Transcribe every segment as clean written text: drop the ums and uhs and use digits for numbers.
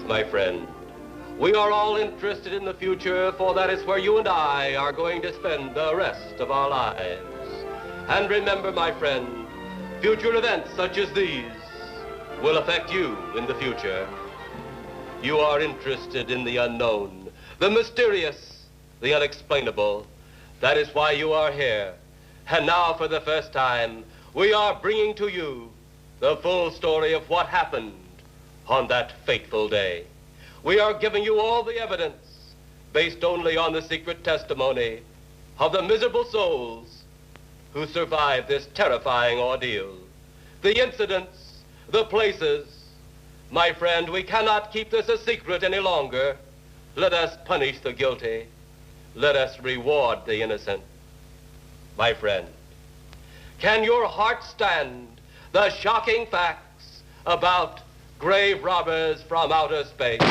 my friend. We are all interested in the future, for that is where you and I are going to spend the rest of our lives. And remember, my friend, future events such as these will affect you in the future. You are interested in the unknown, the mysterious, the unexplainable. That is why you are here. And now, for the first time, we are bringing to you the full story of what happened on that fateful day. We are giving you all the evidence based only on the secret testimony of the miserable souls who survived this terrifying ordeal. The incidents, the places. My friend, we cannot keep this a secret any longer. Let us punish the guilty. Let us reward the innocent. My friend, can your heart stand the shocking facts about grave robbers from outer space?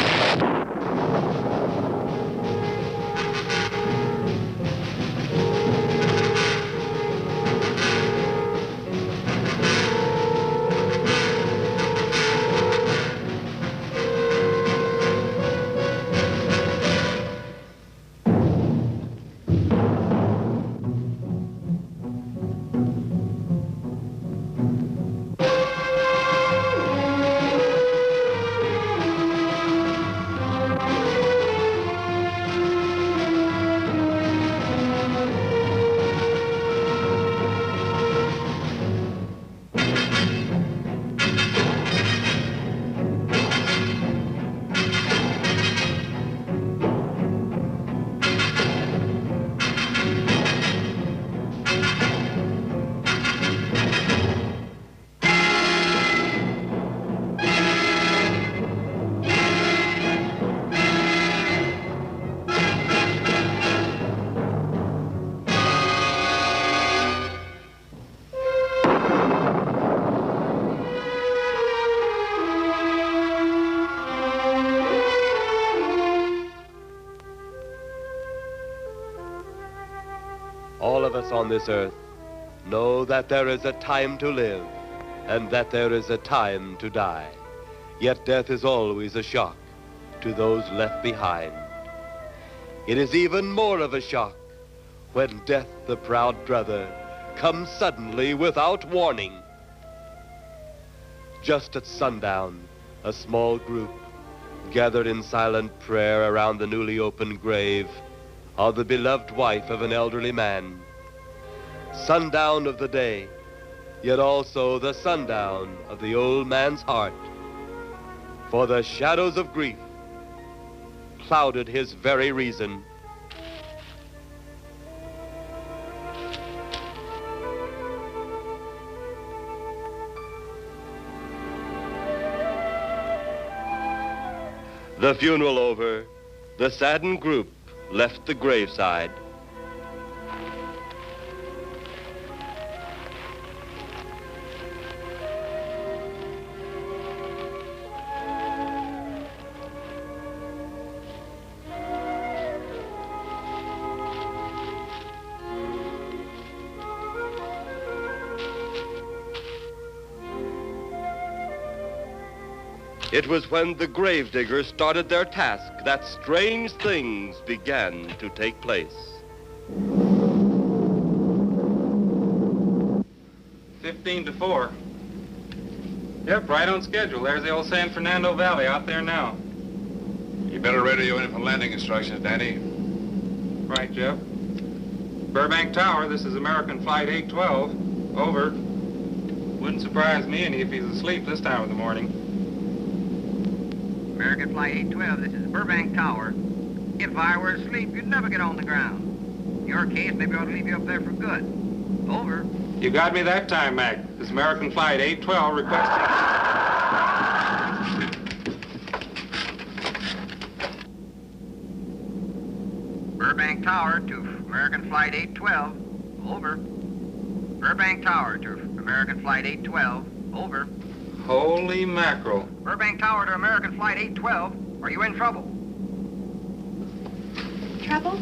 All of us on this earth know that there is a time to live and that there is a time to die. Yet death is always a shock to those left behind. It is even more of a shock when death, the proud brother, comes suddenly without warning. Just at sundown, a small group gathered in silent prayer around the newly opened grave of the beloved wife of an elderly man. Sundown of the day, yet also the sundown of the old man's heart. For the shadows of grief clouded his very reason. The funeral over, the saddened group left the graveside. It was when the gravediggers started their task that strange things began to take place. 15-4. Yep, right on schedule. There's the old San Fernando Valley out there now. You better radio in for landing instructions, Danny. Right, Jeff. Burbank Tower, this is American Flight 812. Over. Wouldn't surprise me any if he's asleep this time of the morning. American Flight 812, this is Burbank Tower. If I were asleep, you'd never get on the ground. In your case, maybe I ought to leave you up there for good. Over. You got me that time, Mac. This is American Flight 812 requesting... Burbank Tower to American Flight 812. Over. Burbank Tower to American Flight 812. Over. Holy mackerel. Burbank Tower to American Flight 812. Are you in trouble? Trouble?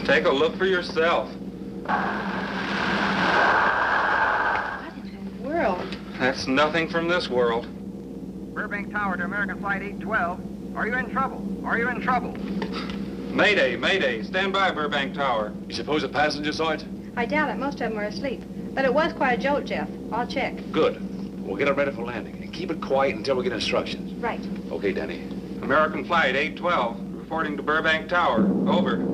Take a look for yourself. What in the world? That's nothing from this world. Burbank Tower to American Flight 812. Are you in trouble? Are you in trouble? Mayday, mayday. Stand by, Burbank Tower. You suppose a passenger saw it? I doubt it. Most of them are asleep. But it was quite a jolt, Jeff. I'll check. Good. We'll get it ready for landing. And keep it quiet until we get instructions. Right. Okay, Danny. American Flight 812, reporting to Burbank Tower. Over.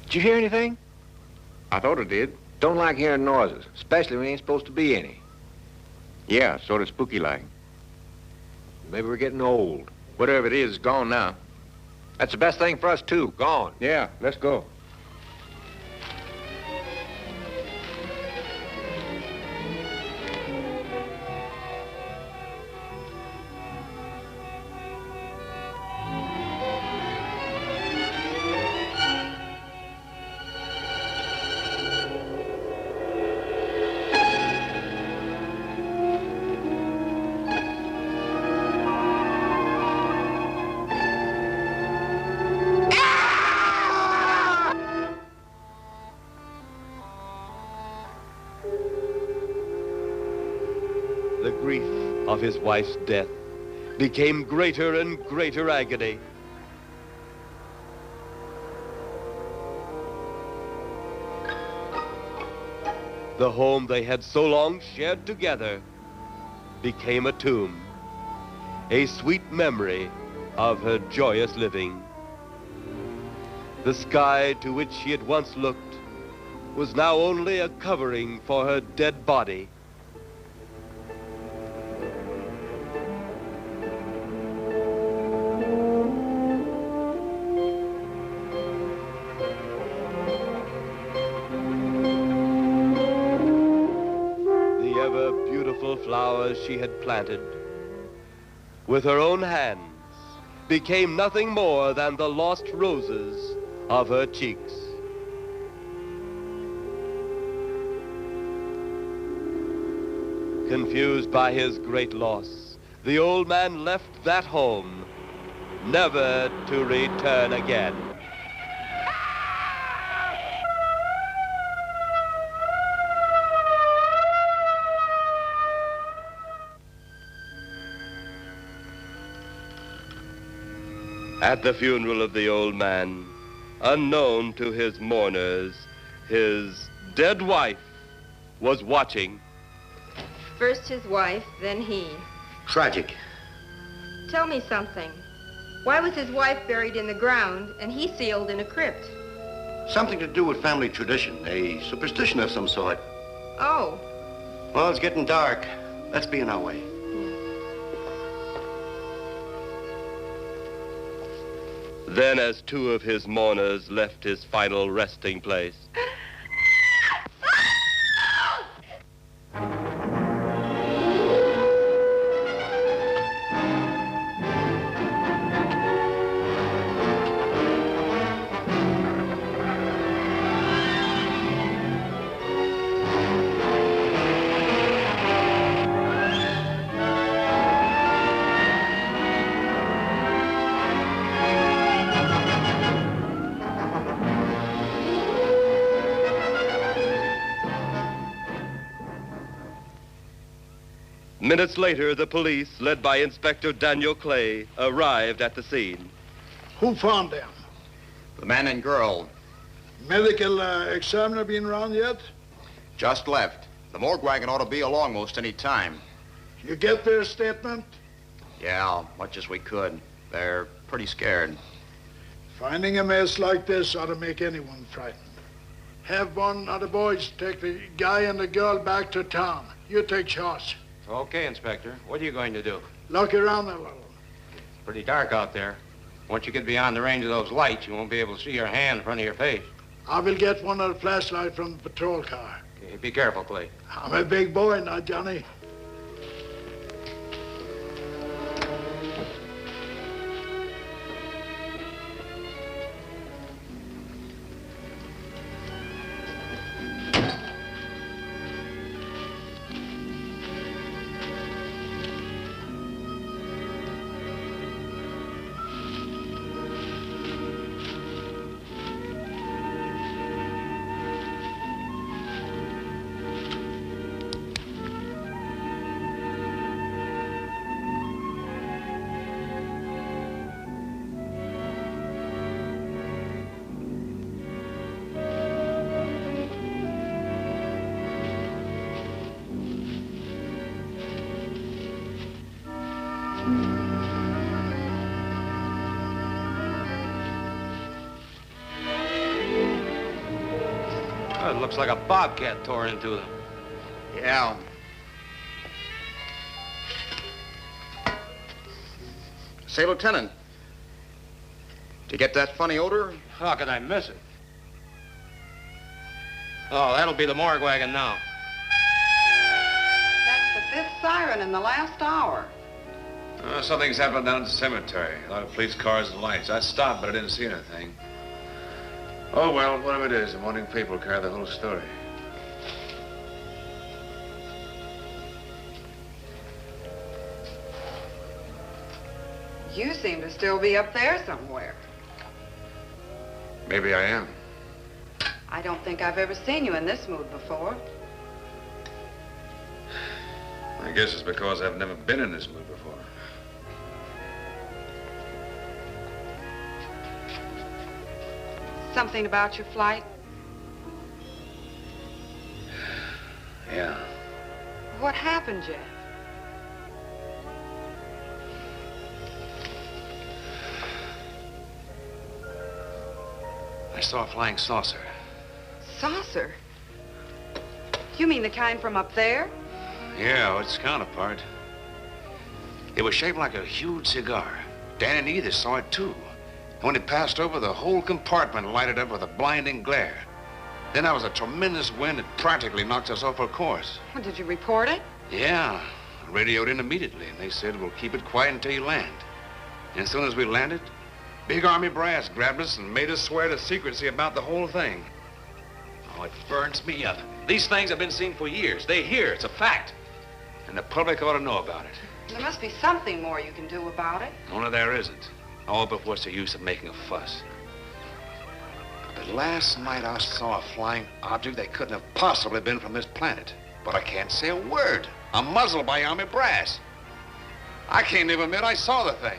Did you hear anything? I thought it did. Don't like hearing noises, especially when there ain't supposed to be any. Yeah, sort of spooky-like. Maybe we're getting old. Whatever it is, it's gone now. That's the best thing for us, too. Gone. Yeah, let's go. The grief of his wife's death became greater and greater agony. The home they had so long shared together became a tomb, a sweet memory of her joyous living. The sky to which she had once looked was now only a covering for her dead body. Flowers she had planted with her own hands became nothing more than the lost roses of her cheeks. Confused by his great loss, the old man left that home, never to return again. At the funeral of the old man, unknown to his mourners, his dead wife was watching. First his wife, then he. Tragic. Tell me something. Why was his wife buried in the ground and he sealed in a crypt? Something to do with family tradition, a superstition of some sort. Oh. Well, it's getting dark. Let's be on our way. Then, as two of his mourners left his final resting place, minutes later, the police, led by Inspector Daniel Clay, arrived at the scene. Who found them? The man and girl. Medical examiner been around yet? Just left. The morgue wagon ought to be along most any time. You get their statement? Yeah, much as we could. They're pretty scared. Finding a mess like this ought to make anyone frightened. Have one of the boys take the guy and the girl back to town. You take charge. Okay, Inspector. What are you going to do? Look around a little. It's pretty dark out there. Once you get beyond the range of those lights, you won't be able to see your hand in front of your face. I will get one of the flashlights from the patrol car. Okay, be careful, Clay. I'm a big boy now, Johnny. looks like a bobcat tore into them. Yeah. Say, Lieutenant, did you get that funny odor? How could I miss it? Oh, that'll be the morgue wagon now. That's the fifth siren in the last hour. Something's happened down at the cemetery. A lot of police cars and lights. I stopped, but I didn't see anything. Oh, well, whatever it is, the morning people carry the whole story. You seem to still be up there somewhere. Maybe I am. I don't think I've ever seen you in this mood before. I guess it's because I've never been in this mood before. Something about your flight? Yeah. What happened, Jeff? I saw a flying saucer. Saucer? You mean the kind from up there? Yeah, its counterpart. It was shaped like a huge cigar. Dan and Edith saw it, too. And when it passed over, the whole compartment lighted up with a blinding glare. Then there was a tremendous wind that practically knocked us off our course. Well, did you report it? Yeah. I radioed in immediately, and they said, we'll keep it quiet until you land. And as soon as we landed, big army brass grabbed us and made us swear to secrecy about the whole thing. Oh, it burns me up. These things have been seen for years. They hear. It's a fact. And the public ought to know about it. There must be something more you can do about it. Only there isn't. Oh, but what's the use of making a fuss? But last night I saw a flying object that couldn't have possibly been from this planet. But I can't say a word. I'm muzzled by army brass. I can't even admit I saw the thing.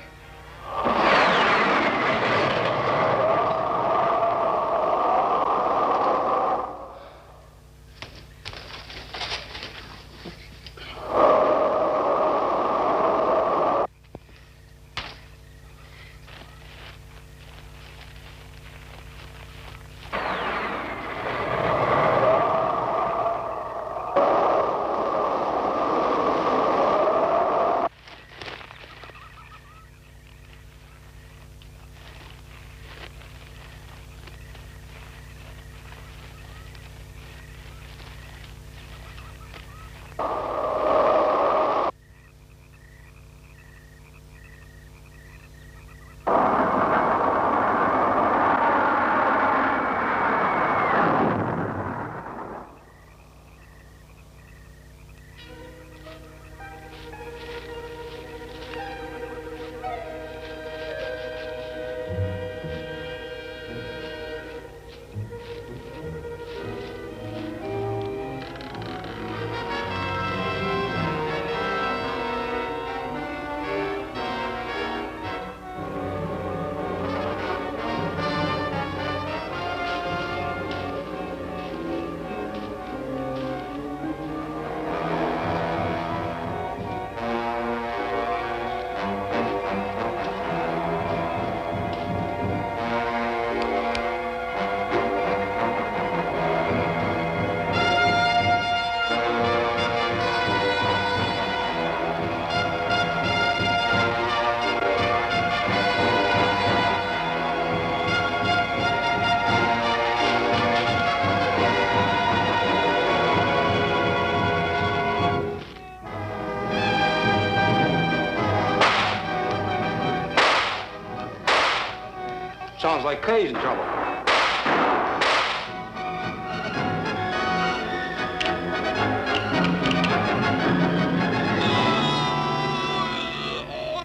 Sounds like Kay's in trouble.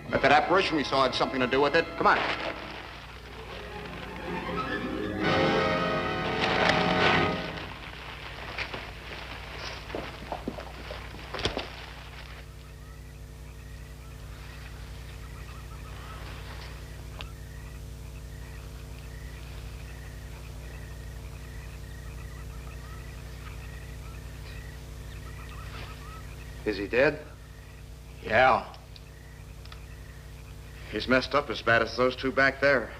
If that apparition we saw had something to do with it, come on. Is he dead? Yeah. He's messed up as bad as those two back there.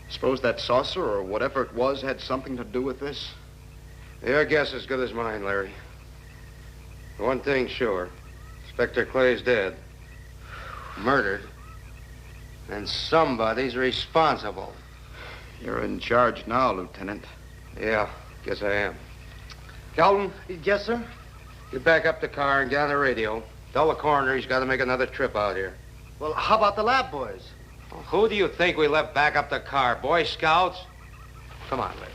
Suppose that saucer or whatever it was had something to do with this? Your guess is as good as mine, Larry. One thing's sure. Inspector Clay's dead. Murdered. And somebody's responsible. You're in charge now, Lieutenant. Yeah, guess I am. Kelton? Yes, sir? Get back up the car and get on the radio. Tell the coroner he's got to make another trip out here. Well, how about the lab boys? Well, who do you think we left back up the car? Boy Scouts? Come on, Larry.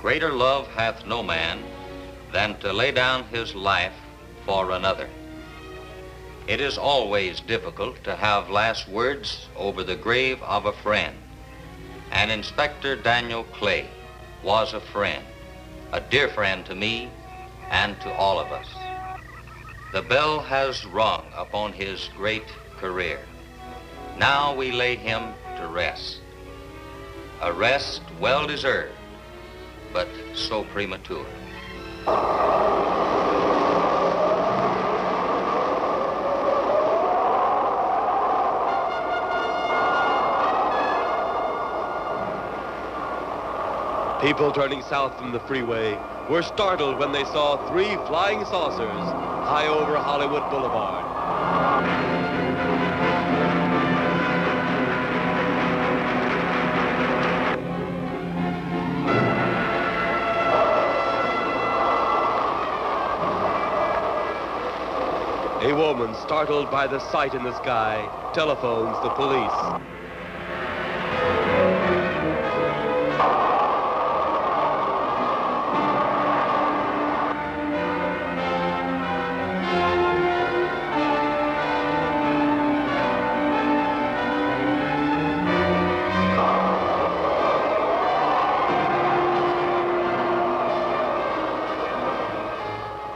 Greater love hath no man than to lay down his life for another. It is always difficult to have last words over the grave of a friend. And Inspector Daniel Clay was a friend, a dear friend to me and to all of us. The bell has rung upon his great career. Now we lay him to rest. A rest well deserved, but so premature. People turning south from the freeway were startled when they saw 3 flying saucers high over Hollywood Boulevard. A woman, startled by the sight in the sky, telephones the police.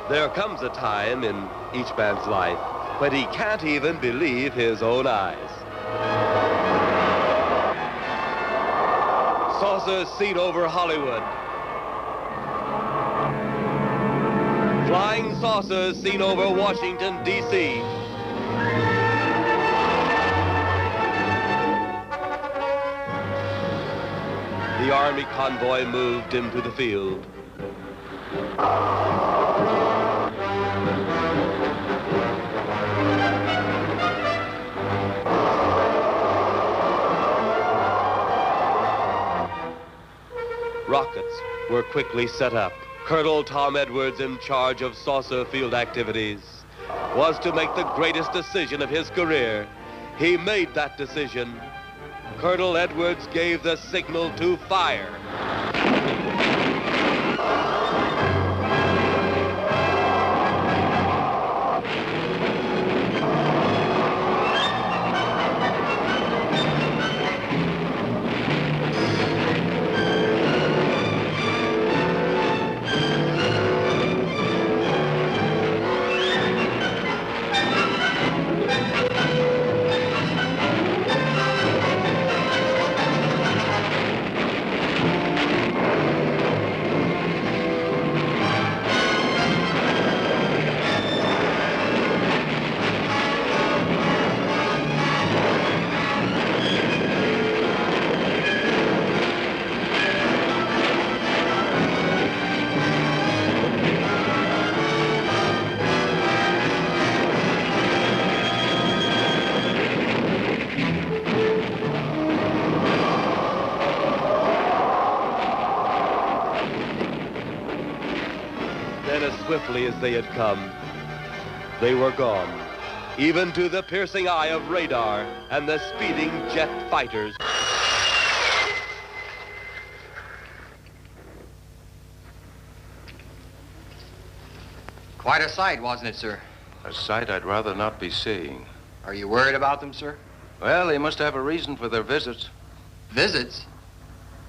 There comes a time in each man's life when he can't even believe his own eyes. Saucers seen over Hollywood. Flying saucers seen over Washington, D.C. The Army convoy moved into the field. Rockets were quickly set up. Colonel Tom Edwards, in charge of saucer field activities, was to make the greatest decision of his career. He made that decision. Colonel Edwards gave the signal to fire. Swiftly as they had come, they were gone, even to the piercing eye of radar and the speeding jet fighters. Quite a sight, wasn't it, sir? A sight I'd rather not be seeing. Are you worried about them, sir? Well, they must have a reason for their visits. Visits?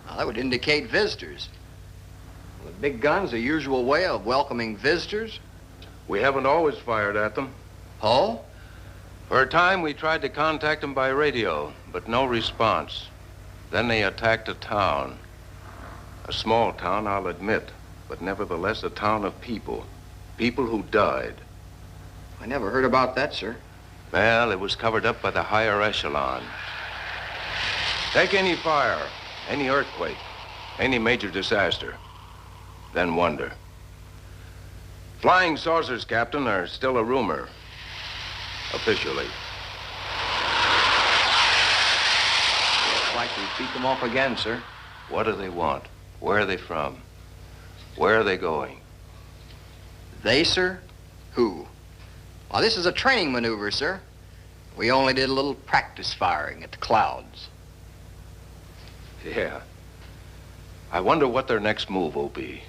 Well, that would indicate visitors. The big gun's the usual way of welcoming visitors. We haven't always fired at them. Oh? For a time, we tried to contact them by radio, but no response. Then they attacked a town. A small town, I'll admit, but nevertheless a town of people. People who died. I never heard about that, sir. Well, it was covered up by the higher echelon. Take any fire, any earthquake, any major disaster, then wonder. Flying saucers, Captain, are still a rumor, officially. Looks like we beat them off again, sir. What do they want? Where are they from? Where are they going? They, sir? Who? Well, this is a training maneuver, sir. We only did a little practice firing at the clouds. Yeah. I wonder what their next move will be.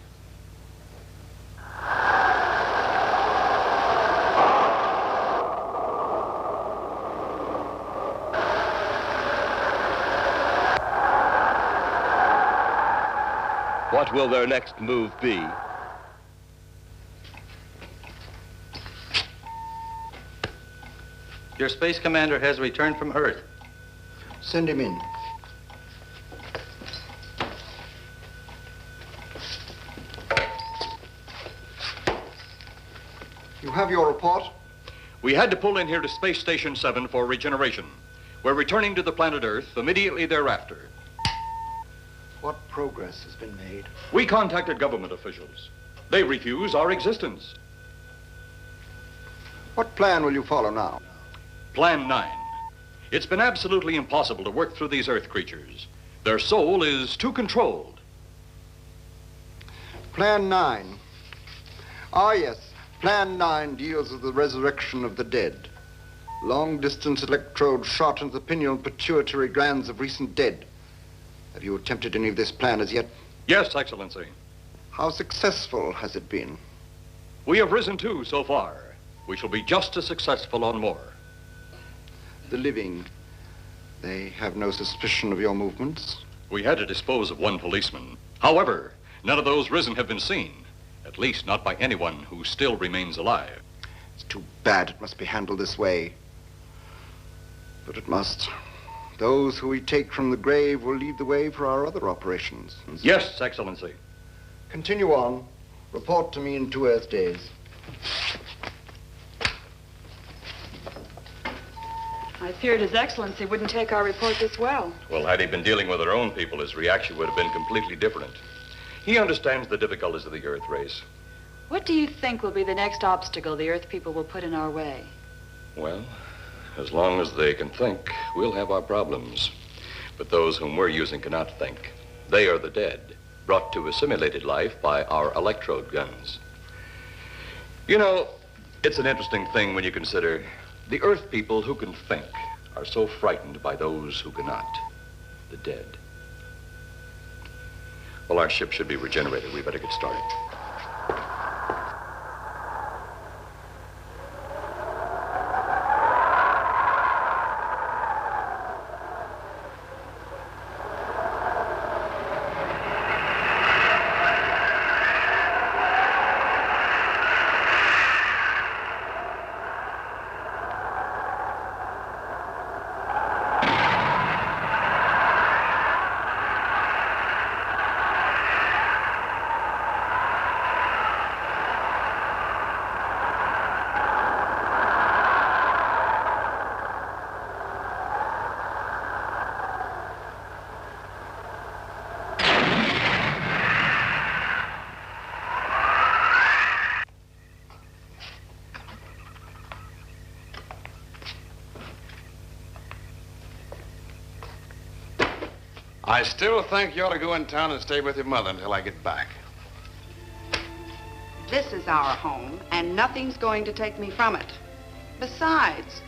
What will their next move be? Your space commander has returned from Earth. Send him in. You have your report? We had to pull in here to Space Station 7 for regeneration. We're returning to the planet Earth immediately thereafter. What progress has been made? We contacted government officials. They refuse our existence. What plan will you follow now? Plan 9. It's been absolutely impossible to work through these Earth creatures. Their soul is too controlled. Plan 9. Ah, yes. Plan 9 deals with the resurrection of the dead. Long-distance electrode shot into the pineal pituitary glands of recent dead. Have you attempted any of this plan as yet? Yes, Excellency. How successful has it been? We have risen 2 so far. We shall be just as successful on more. The living, they have no suspicion of your movements? We had to dispose of 1 policeman. However, none of those risen have been seen. At least not by anyone who still remains alive. It's too bad it must be handled this way. But it must. Those who we take from the grave will lead the way for our other operations. Yes, Excellency. Continue on. Report to me in 2 Earth days. I feared His Excellency wouldn't take our report this well. Well, had he been dealing with our own people, his reaction would have been completely different. He understands the difficulties of the Earth race. What do you think will be the next obstacle the Earth people will put in our way? Well, as long as they can think, we'll have our problems. But those whom we're using cannot think. They are the dead, brought to a simulated life by our electrode guns. You know, it's an interesting thing when you consider the Earth people who can think are so frightened by those who cannot, the dead. Well, our ship should be regenerated. We better get started. I still think you ought to go in town and stay with your mother until I get back. This is our home, and nothing's going to take me from it. Besides,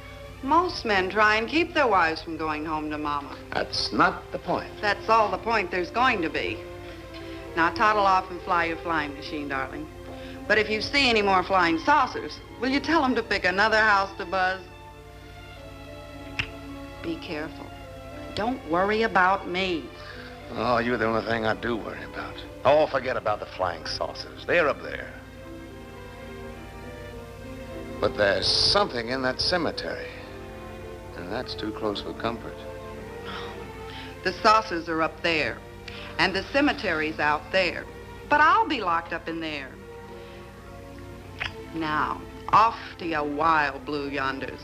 most men try and keep their wives from going home to Mama. That's not the point. That's all the point there's going to be. Now toddle off and fly your flying machine, darling. But if you see any more flying saucers, will you tell them to pick another house to buzz? Be careful. Don't worry about me. Oh, you're the only thing I do worry about. Oh, forget about the flying saucers. They're up there. But there's something in that cemetery. And that's too close for comfort. The saucers are up there, and the cemetery's out there. But I'll be locked up in there. Now, off to your wild blue yonders.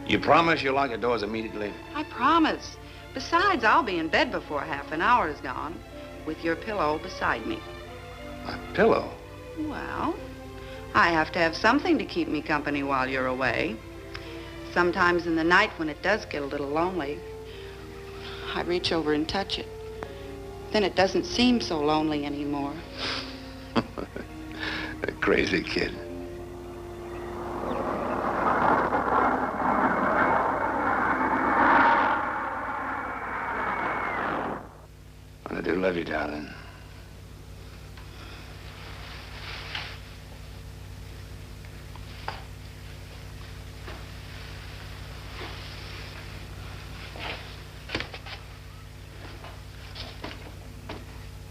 You promise you'll lock your doors immediately? I promise. Besides, I'll be in bed before half an hour is gone, with your pillow beside me. My pillow? Well, I have to have something to keep me company while you're away. Sometimes in the night when it does get a little lonely, I reach over and touch it. Then it doesn't seem so lonely anymore. A crazy kid. I do love you, darling.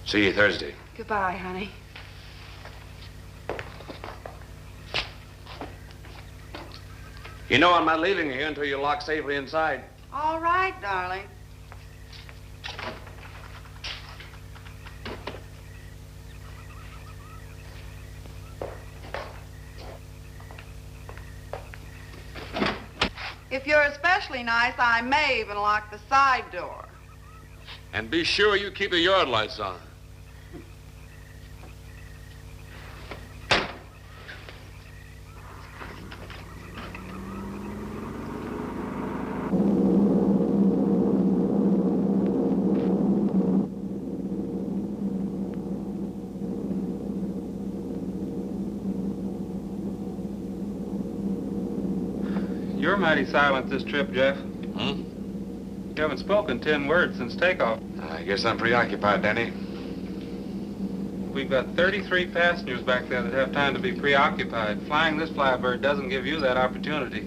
See you Thursday. Goodbye, honey. You know I'm not leaving you here until you're locked safely inside. All right, darling. If you're especially nice, I may even lock the side door. And be sure you keep the yard lights on. You're mighty silent this trip, Jeff. You haven't spoken 10 words since takeoff. I guess I'm preoccupied, Danny. We've got 33 passengers back there that have time to be preoccupied. Flying this flybird doesn't give you that opportunity.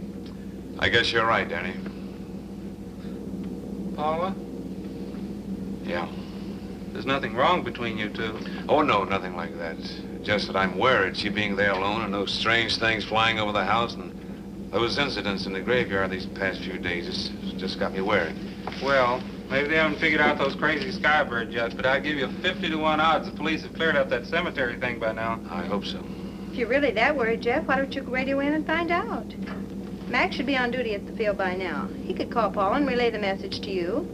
I guess you're right, Danny. Paula? Yeah. There's nothing wrong between you two. Oh, no, nothing like that. Just that I'm worried, she being there alone and those strange things flying over the house and those incidents in the graveyard these past few days. It's just got me worried. Well, maybe they haven't figured out those crazy skybirds yet, but I'd give you 50 to 1 odds the police have cleared up that cemetery thing by now. I hope so. If you're really that worried, Jeff, why don't you radio in and find out? Mac should be on duty at the field by now. He could call Paul and relay the message to you.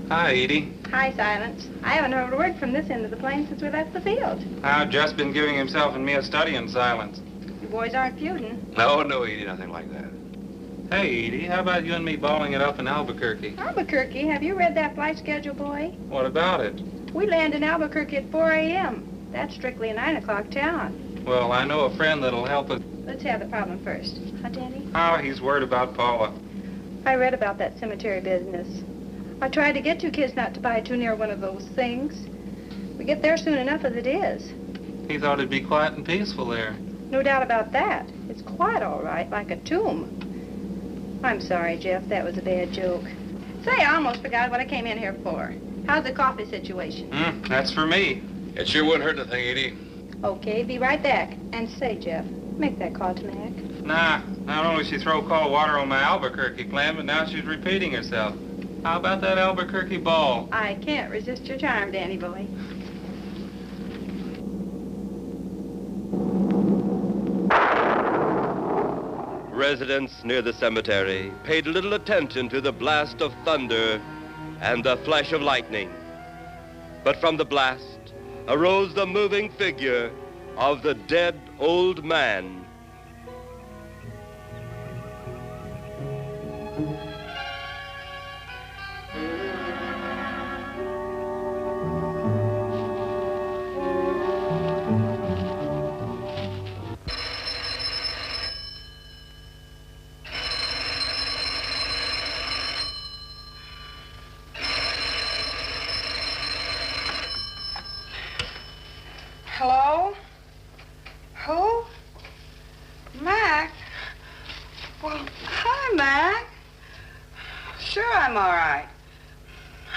Hi, Edie. Hi, Silence. I haven't heard a word from this end of the plane since we left the field. I've just been giving himself and me a study in silence. You boys aren't feuding. No, Edie, nothing like that. Hey, Edie, how about you and me balling it up in Albuquerque? Albuquerque? Have you read that flight schedule, boy? What about it? We land in Albuquerque at 4 a.m. That's strictly a 9 o'clock town. Well, I know a friend that'll help us. Let's have the problem first. Huh, Danny? Oh, he's worried about Paula. I read about that cemetery business. I tried to get you kids not to buy too near one of those things. We get there soon enough as it is. He thought it'd be quiet and peaceful there. No doubt about that. It's quite all right, like a tomb. I'm sorry, Jeff. That was a bad joke. Say, I almost forgot what I came in here for. How's the coffee situation? That's for me. It sure wouldn't hurt anything, Edie. Okay, be right back. And say, Jeff, make that call to Mac. Nah, not only she throw cold water on my Albuquerque plan, but now she's repeating herself. How about that Albuquerque ball? I can't resist your charm, Danny boy. Residents near the cemetery paid little attention to the blast of thunder and the flash of lightning. But from the blast arose the moving figure of the dead old man. Hello? Who? Mac? Well, hi, Mac. Sure, I'm all right.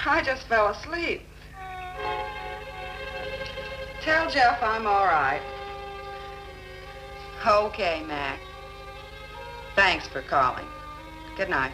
I just fell asleep. Tell Jeff I'm all right. Okay, Mac. Thanks for calling. Good night.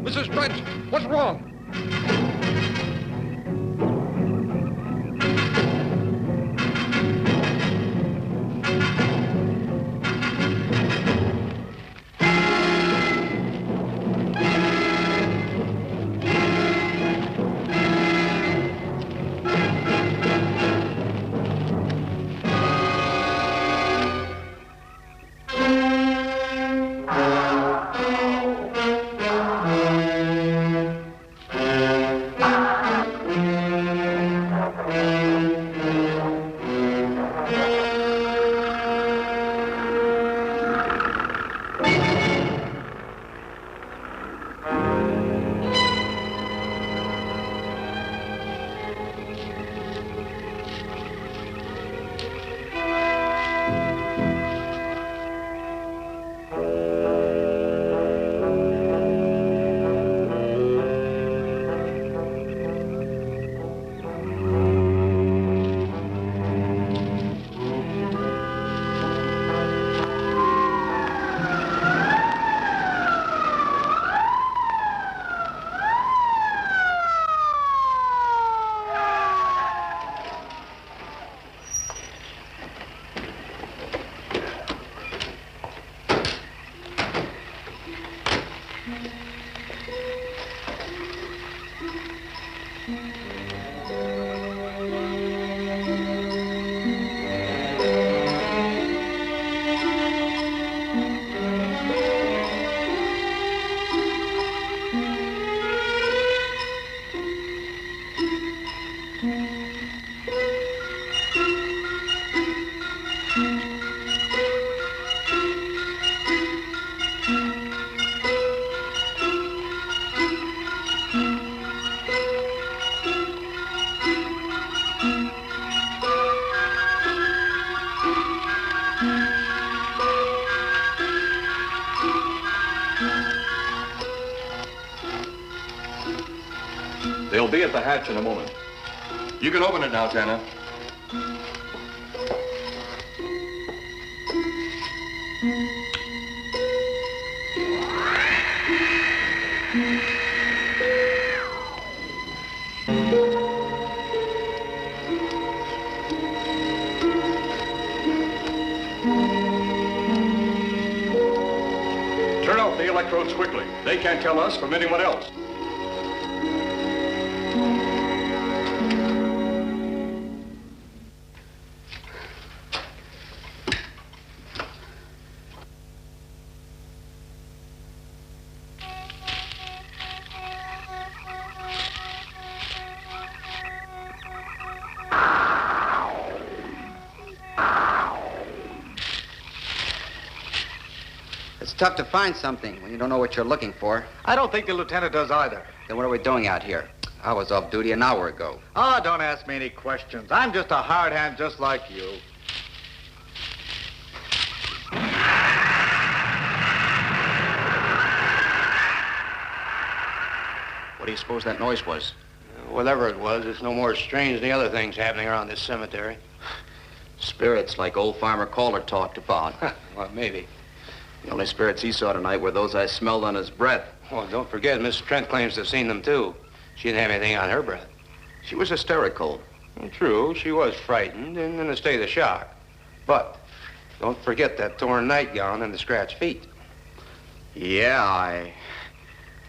Mrs. Trent, what's wrong? They'll be at the hatch in a moment. You can open it now, Tanner. Turn off the electrodes quickly. They can't tell us from anyone else. It's tough to find something when you don't know what you're looking for. I don't think the lieutenant does either. Then what are we doing out here? I was off duty an hour ago. Oh, don't ask me any questions. I'm just a hard hand just like you. What do you suppose that noise was? Whatever it was, it's no more strange than the other things happening around this cemetery. Spirits like old Farmer Calder talked about. Well, maybe. The only spirits he saw tonight were those I smelled on his breath. Well, don't forget, Miss Trent claims to have seen them, too. She didn't have anything on her breath. She was hysterical. Well, true, she was frightened and in a state of shock. But don't forget that torn nightgown and the scratched feet. Yeah, I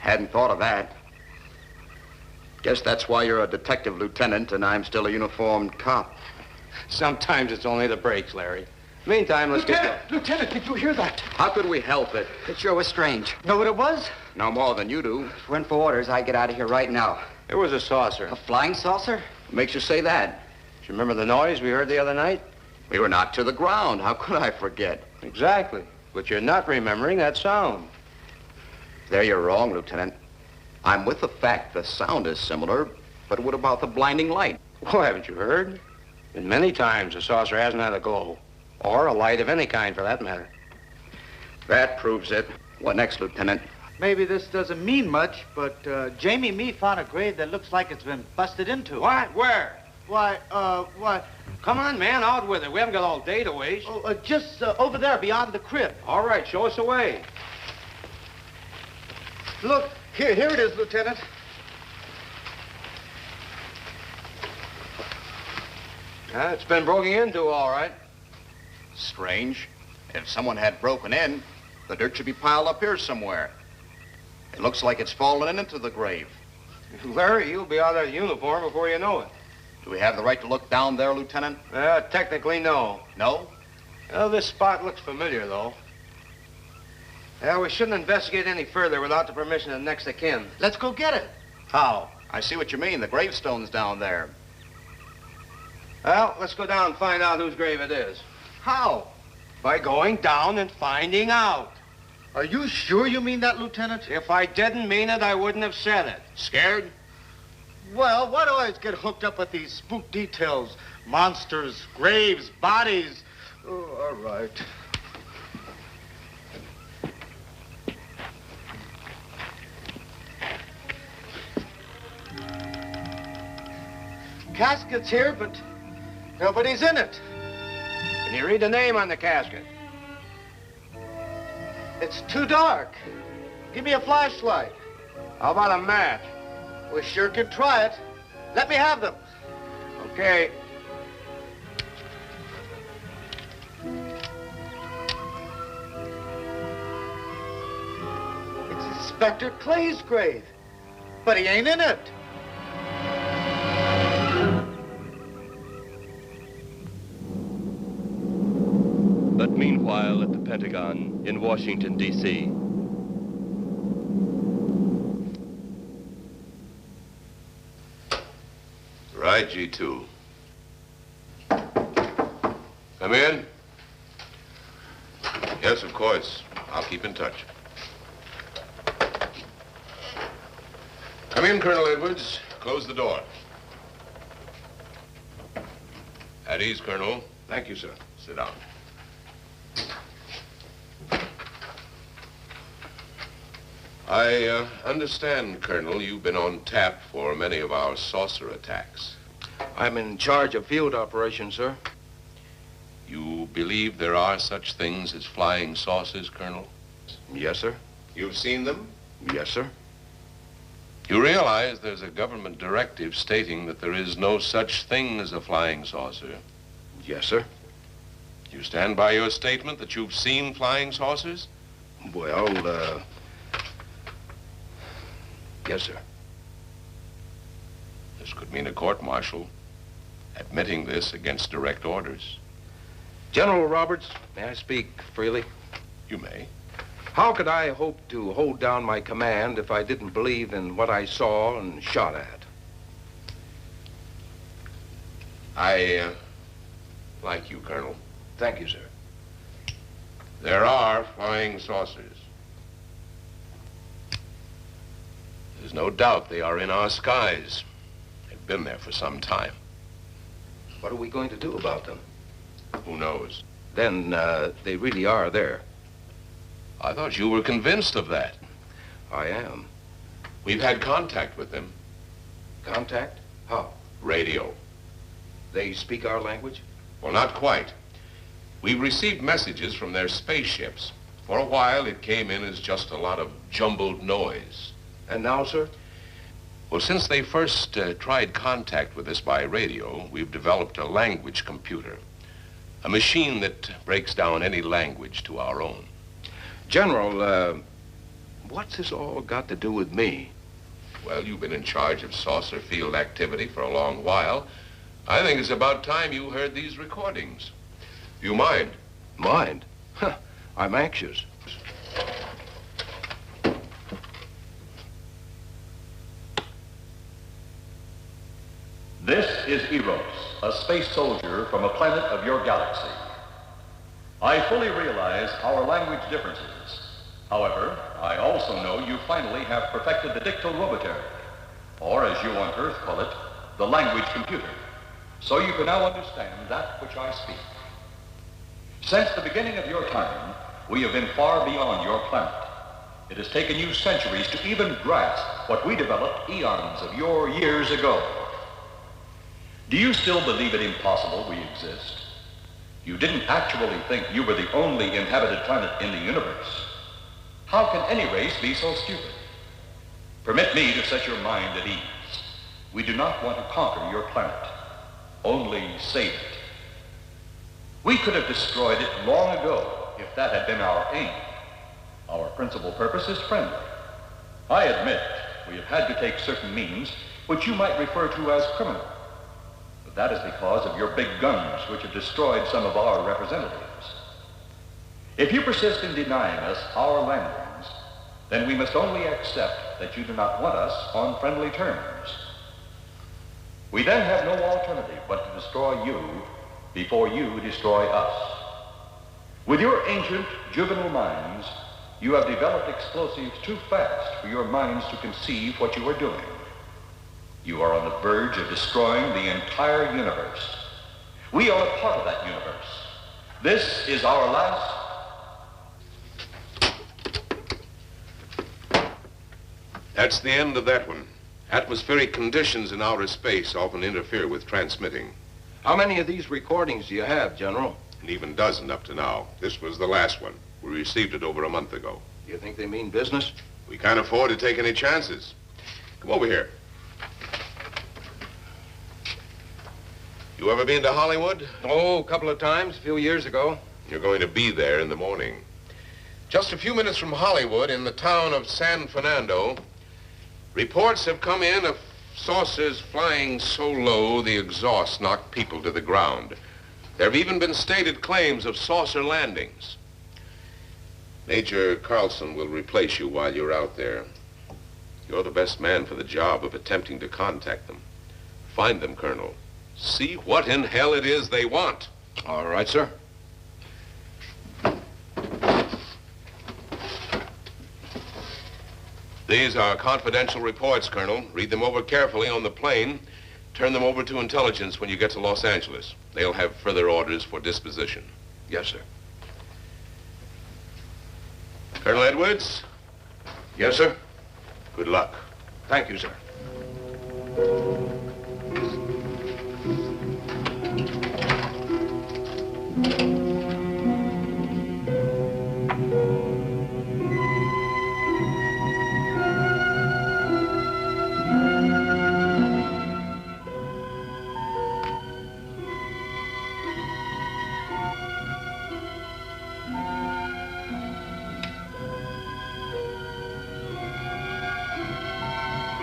hadn't thought of that. Guess that's why you're a detective lieutenant and I'm still a uniformed cop. Sometimes it's only the breaks, Larry. Meantime, let's get going. Lieutenant, did you hear that? How could we help it? It sure was strange. Know what it was? No more than you do. If it went for orders, I'd get out of here right now. There was a saucer. A flying saucer? What makes you say that? Do you remember the noise we heard the other night? We were knocked to the ground. How could I forget? Exactly. But you're not remembering that sound. There you're wrong, Lieutenant. I'm with the fact the sound is similar, but what about the blinding light? Well, haven't you heard? And many times the saucer hasn't had a glow. Or a light of any kind, for that matter. That proves it. What next, Lieutenant? Maybe this doesn't mean much, but Jamie and me found a grave that looks like it's been busted into. What? Where? Why, what? Come on, man, out with it. We haven't got all day to waste. Oh, just over there beyond the crib. All right, show us the way. Look, Here it is, Lieutenant. It's been broken into, all right. Strange. If someone had broken in, the dirt should be piled up here somewhere. It looks like it's fallen into the grave. Larry, you'll be out of uniform before you know it. Do we have the right to look down there, Lieutenant? Technically, no. No? Well, this spot looks familiar, though. We shouldn't investigate any further without the permission of next of kin. Let's go get it. How? I see what you mean. The gravestone's down there. Well, let's go down and find out whose grave it is. How? By going down and finding out. Are you sure you mean that, Lieutenant? If I didn't mean it, I wouldn't have said it. Scared? Well, why do I always get hooked up with these spook details? Monsters, graves, bodies. Oh, all right. Casket's here, but nobody's in it. Can you read the name on the casket? It's too dark. Give me a flashlight. How about a match? We sure could try it. Let me have them. Okay. It's Inspector Clay's grave, but he ain't in it. But meanwhile, at the Pentagon in Washington, D.C., Right, G2. Come in. Yes, of course. I'll keep in touch. Come in, Colonel Edwards. Close the door. At ease, Colonel. Thank you, sir. Sit down. I understand, Colonel, you've been on tap for many of our saucer attacks. I'm in charge of field operations, sir. You believe there are such things as flying saucers, Colonel? Yes, sir. You've seen them? Yes, sir. You realize there's a government directive stating that there is no such thing as a flying saucer? Yes, sir. You stand by your statement that you've seen flying saucers? Well, yes, sir. This could mean a court-martial, admitting this against direct orders. General Roberts, may I speak freely? You may. How could I hope to hold down my command if I didn't believe in what I saw and shot at? I like you, Colonel. Thank you, sir. There are flying saucers. There's no doubt they are in our skies. They've been there for some time. What are we going to do about them? Who knows? Then they really are there. I thought you were convinced of that. I am. We've had contact with them. Contact? How? Radio. They speak our language? Well, not quite. We've received messages from their spaceships. For a while, it came in as just a lot of jumbled noise. And now, sir? Well, since they first tried contact with us by radio, we've developed a language computer. A machine that breaks down any language to our own. General, what's this all got to do with me? Well, you've been in charge of saucer field activity for a long while. I think it's about time you heard these recordings. Do you mind? Mind? Huh, I'm anxious. This is Eros, a space soldier from a planet of your galaxy. I fully realize our language differences. However, I also know you finally have perfected the dictoroboter, or as you on Earth call it, the language computer. So you can now understand that which I speak. Since the beginning of your time, we have been far beyond your planet. It has taken you centuries to even grasp what we developed eons of your years ago. Do you still believe it impossible we exist? You didn't actually think you were the only inhabited planet in the universe. How can any race be so stupid? Permit me to set your mind at ease. We do not want to conquer your planet, only save it. We could have destroyed it long ago if that had been our aim. Our principal purpose is friendly. I admit we have had to take certain means which you might refer to as criminal. But that is because of your big guns, which have destroyed some of our representatives. If you persist in denying us our landings, then we must only accept that you do not want us on friendly terms. We then have no alternative but to destroy you before you destroy us. With your ancient juvenile minds, you have developed explosives too fast for your minds to conceive what you are doing. You are on the verge of destroying the entire universe. We are a part of that universe. This is our last... That's the end of that one. Atmospheric conditions in outer space often interfere with transmitting. How many of these recordings do you have, General? An even dozen up to now. This was the last one. We received it over a month ago. Do you think they mean business? We can't afford to take any chances. Come over here. You ever been to Hollywood? Oh, a couple of times, a few years ago. You're going to be there in the morning. Just a few minutes from Hollywood, in the town of San Fernando, reports have come in of saucers flying so low the exhaust knocked people to the ground. There have even been stated claims of saucer landings. Major Carlson will replace you while you're out there. You're the best man for the job of attempting to contact them. Find them, Colonel. See what in hell it is they want. All right, sir. These are confidential reports, Colonel. Read them over carefully on the plane. Turn them over to intelligence when you get to Los Angeles. They'll have further orders for disposition. Yes, sir. Colonel Edwards? Yes, sir. Good luck. Thank you, sir.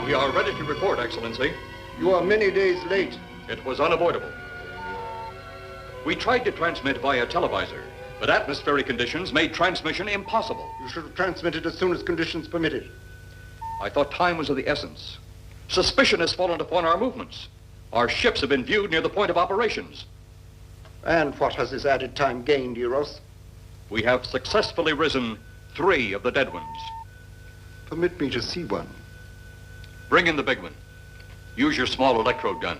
We are ready to report, Excellency. You are many days late. It was unavoidable. We tried to transmit via televisor, but atmospheric conditions made transmission impossible. You should have transmitted as soon as conditions permitted. I thought time was of the essence. Suspicion has fallen upon our movements. Our ships have been viewed near the point of operations. And what has this added time gained, Eros? We have successfully risen 3 of the dead ones. Permit me to see one. Bring in the big one. Use your small electrode gun.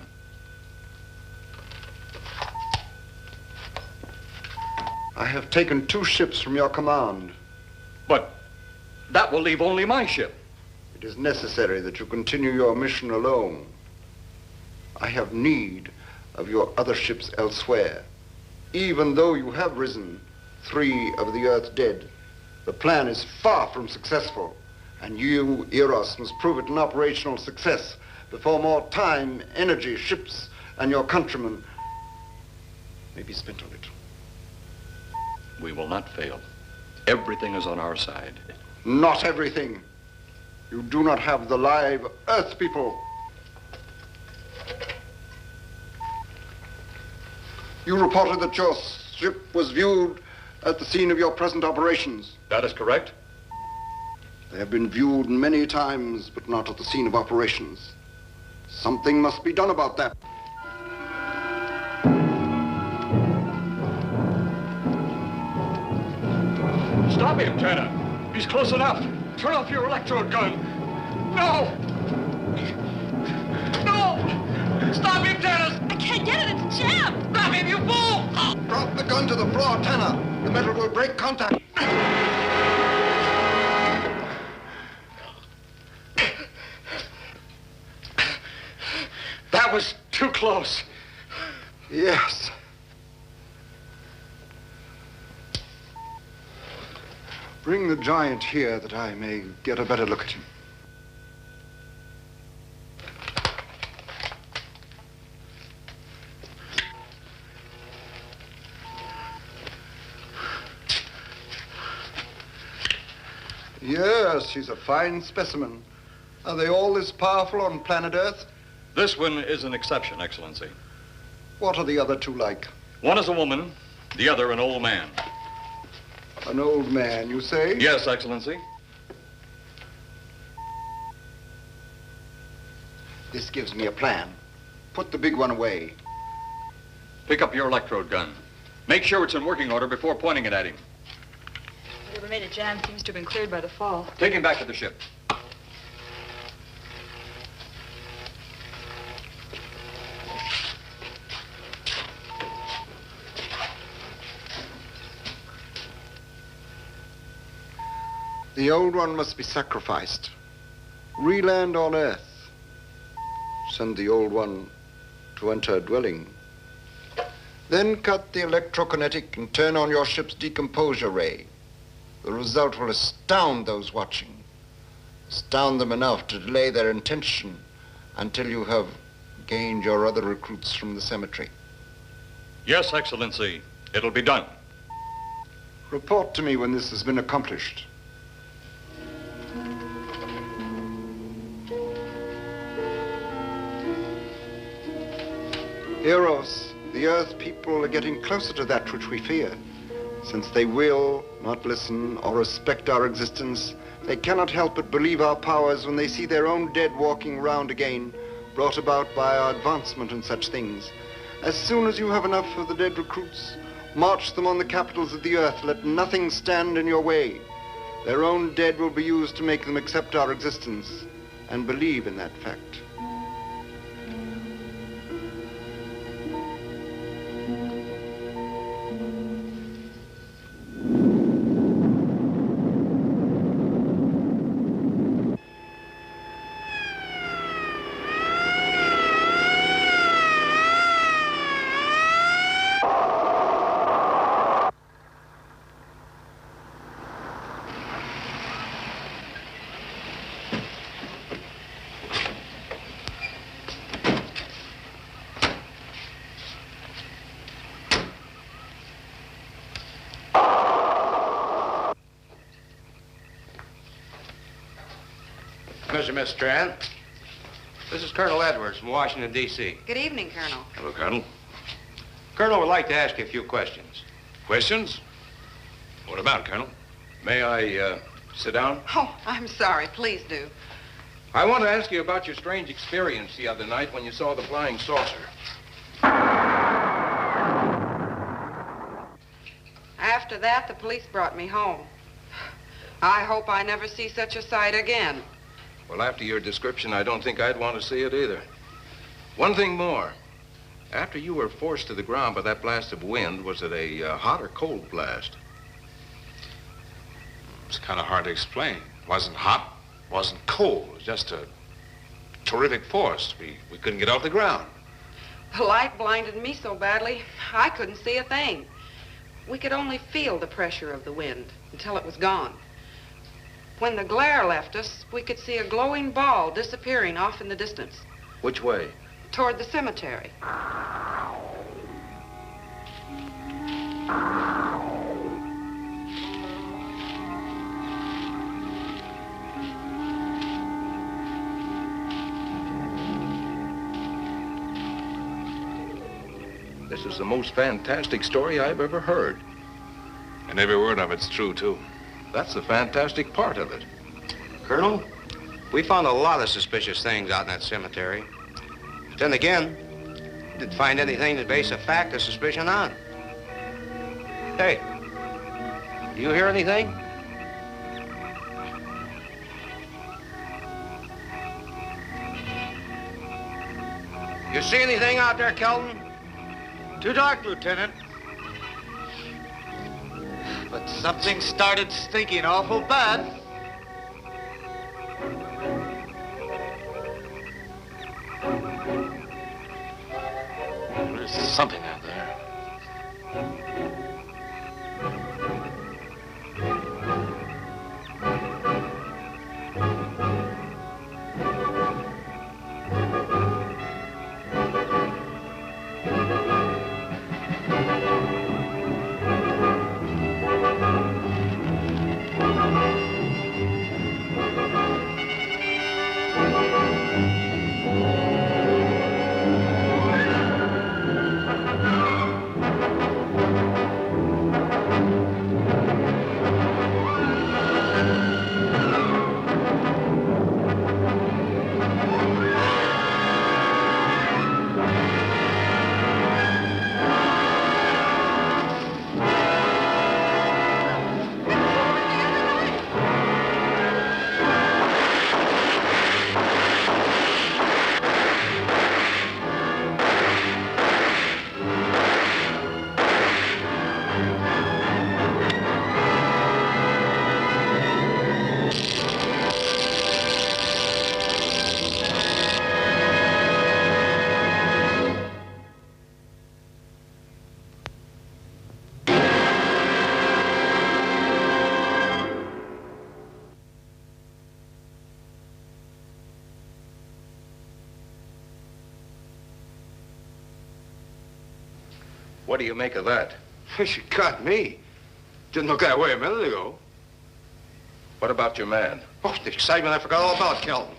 I have taken 2 ships from your command. But that will leave only my ship. It is necessary that you continue your mission alone. I have need of your other ships elsewhere. Even though you have risen 3 of the Earth's dead, the plan is far from successful. And you, Eros, must prove it an operational success before more time, energy, ships, and your countrymen may be spent on it. We will not fail. Everything is on our side. Not everything. You do not have the live Earth people. You reported that your ship was viewed at the scene of your present operations. That is correct. They have been viewed many times, but not at the scene of operations. Something must be done about that. Stop him, Tanner. He's close enough. Turn off your electrode gun. No! No! Stop him, Tanner! I can't get it. It's jammed. Stop him, you fool! Drop the gun to the floor, Tanner. The metal will break contact. That was too close. Yes. Bring the giant here that I may get a better look at him. Yes, he's a fine specimen. Are they all this powerful on planet Earth? This one is an exception, Excellency. What are the other two like? One is a woman, the other an old man. An old man, you say? Yes, Excellency. This gives me a plan. Put the big one away. Pick up your electrode gun. Make sure it's in working order before pointing it at him. Whatever made a jam seems to have been cleared by the fall. Take him back to the ship. The old one must be sacrificed. Re-land on Earth. Send the old one to enter a dwelling. Then cut the electrokinetic and turn on your ship's decomposure ray. The result will astound those watching. Astound them enough to delay their intention until you have gained your other recruits from the cemetery. Yes, Excellency. It'll be done. Report to me when this has been accomplished. Heroes, the Earth people are getting closer to that which we fear. Since they will not listen or respect our existence, they cannot help but believe our powers when they see their own dead walking round again, brought about by our advancement and such things. As soon as you have enough of the dead recruits, march them on the capitals of the Earth. Let nothing stand in your way. Their own dead will be used to make them accept our existence and believe in that fact. Mr. Miss Strand. This is Colonel Edwards from Washington, D.C. Good evening, Colonel. Hello, Colonel. Colonel would like to ask you a few questions. Questions? What about, Colonel? May I sit down? Oh, I'm sorry. Please do. I want to ask you about your strange experience the other night when you saw the flying saucer. After that, the police brought me home. I hope I never see such a sight again. Well, after your description, I don't think I'd want to see it either. One thing more. After you were forced to the ground by that blast of wind, was it a hot or cold blast? It's kind of hard to explain. It wasn't hot, wasn't cold. It was just a terrific force. We couldn't get off the ground. The light blinded me so badly, I couldn't see a thing. We could only feel the pressure of the wind until it was gone. When the glare left us, we could see a glowing ball disappearing off in the distance. Which way? Toward the cemetery. This is the most fantastic story I've ever heard. And every word of it's true, too. That's the fantastic part of it. Colonel, we found a lot of suspicious things out in that cemetery. But then again, didn't find anything to base a fact or suspicion on. Hey, do you hear anything? You see anything out there, Kelton? Too dark, Lieutenant. But something started stinking awful bad. There's something out there. What do you make of that? She got me. Didn't look that way a minute ago. What about your man? Oh, the excitement, I forgot all about Kelton.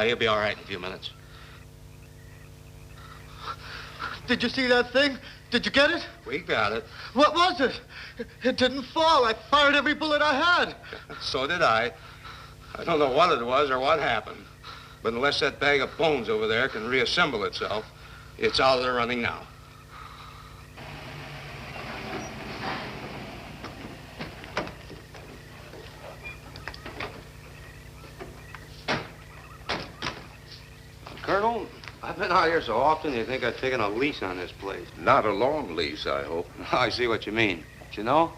He'll be all right in a few minutes. Did you see that thing? Did you get it? We got it. What was it? It didn't fall. I fired every bullet I had. So did I. I don't know what it was or what happened. But unless that bag of bones over there can reassemble itself, it's out of the running now. Colonel, I've been out here so often, you think I've taken a lease on this place. Not a long lease, I hope. I see what you mean. But you know,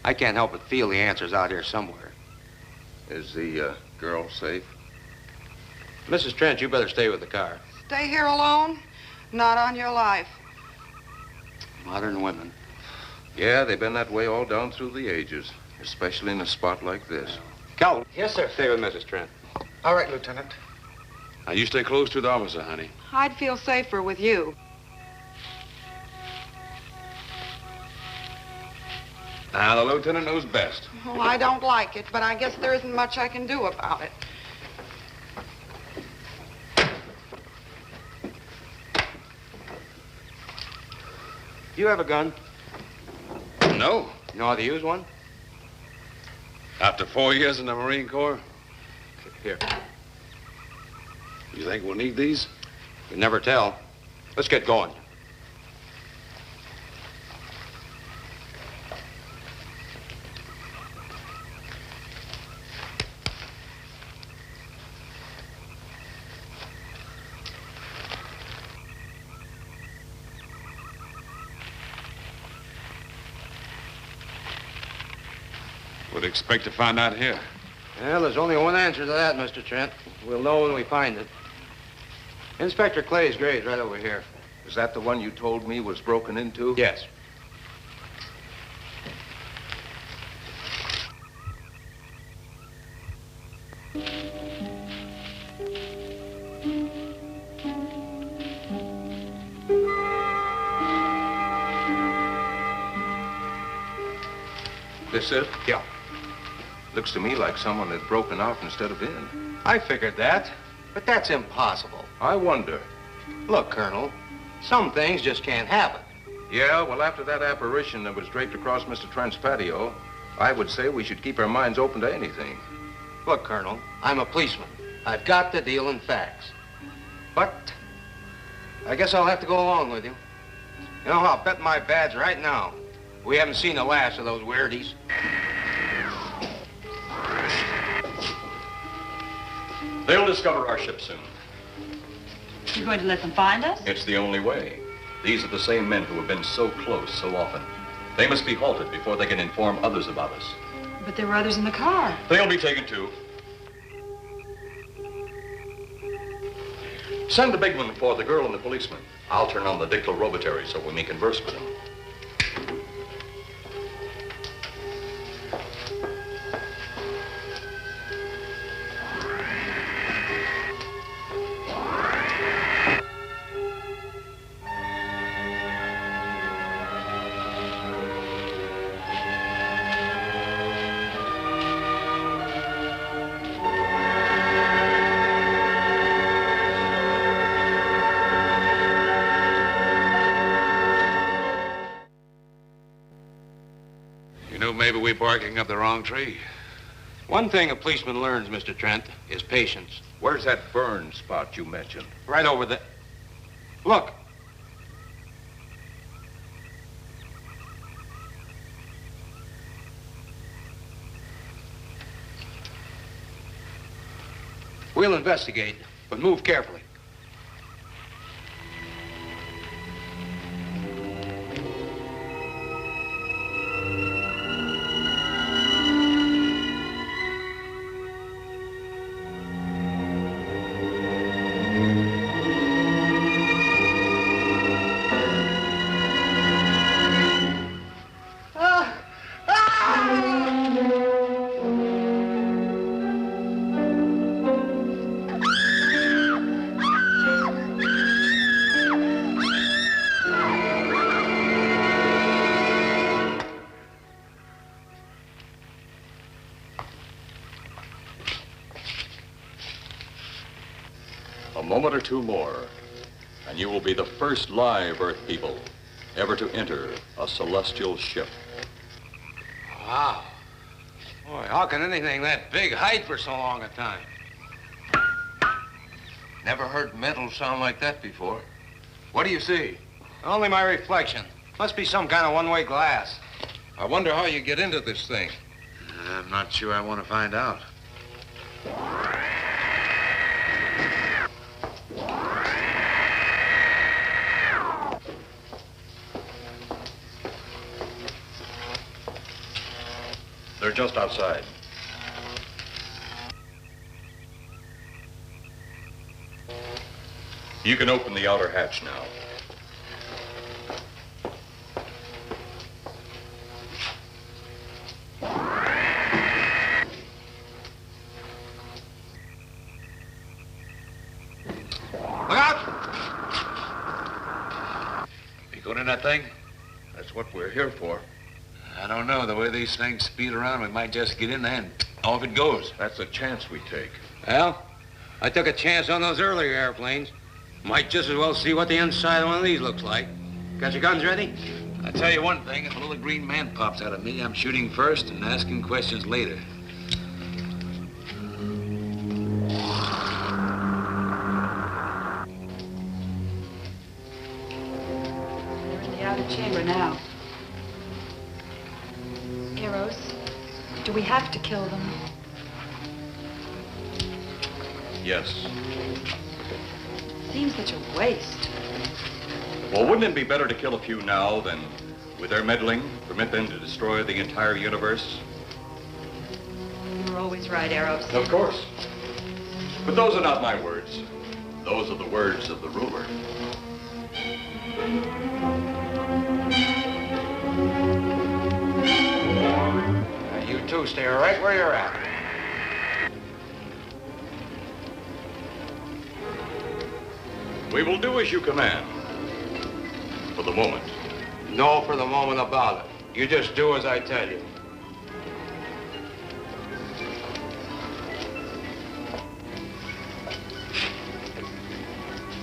I can't help but feel the answer's out here somewhere. Is the girl safe? Mrs. Trent, you better stay with the car. Stay here alone? Not on your life. Modern women. Yeah, they've been that way all down through the ages, especially in a spot like this. Calvin. Yes, sir. Stay with Mrs. Trent. All right, Lieutenant. Now, you stay close to the officer, honey. I'd feel safer with you. Now, the lieutenant knows best. Oh, I don't like it, but I guess there isn't much I can do about it. You have a gun? No. You know how to use one? After 4 years in the Marine Corps? Here. You think we'll need these? You can never tell. Let's get going. Would expect to find out here. Well, there's only one answer to that, Mr. Trent. We'll know when we find it. Inspector Clay's grave right over here. Is that the one you told me was broken into? Yes. This it? Yeah. Looks to me like someone had broken out instead of in. I figured that, but that's impossible. I wonder. Look, Colonel, some things just can't happen. Yeah, well, after that apparition that was draped across Mr. Trent's patio, I would say we should keep our minds open to anything. Look, Colonel, I'm a policeman. I've got to deal in facts. But I guess I'll have to go along with you. You know, I'll bet my badge right now we haven't seen the last of those weirdies. They'll discover our ship soon. You're going to let them find us? It's the only way. These are the same men who have been so close so often. They must be halted before they can inform others about us. But there were others in the car. They'll be taken too. Send the big one for the girl and the policeman. I'll turn on the dictylrobotary so we may converse with them. Maybe we're barking up the wrong tree. One thing a policeman learns, Mr. Trent, is patience. Where's that burn spot you mentioned? Right over there. Look. We'll investigate, but move carefully. or two more, and you will be the first live Earth people ever to enter a celestial ship. Wow. Boy, how can anything that big hide for so long a time? Never heard metal sound like that before. What do you see? Only my reflection. Must be some kind of one-way glass. I wonder how you get into this thing. I'm not sure I want to find out. They're just outside. You can open the outer hatch now. Look out! You going in that thing? That's what we're here for. I don't know. The way these things speed around, we might just get in there and off it goes. That's a chance we take. Well, I took a chance on those earlier airplanes. Might just as well see what the inside of one of these looks like. Got your guns ready? I'll tell you one thing. If a little green man pops out of me, I'm shooting first and asking questions later. They're in the outer chamber now. Eros, do we have to kill them? Yes. Seems such a waste. Well, wouldn't it be better to kill a few now than, with their meddling, permit them to destroy the entire universe? You're always right, Eros. Of course. But those are not my words. Those are the words of the ruler. You two stay right where you're at. We will do as you command. For the moment. No for the moment about it. You just do as I tell you.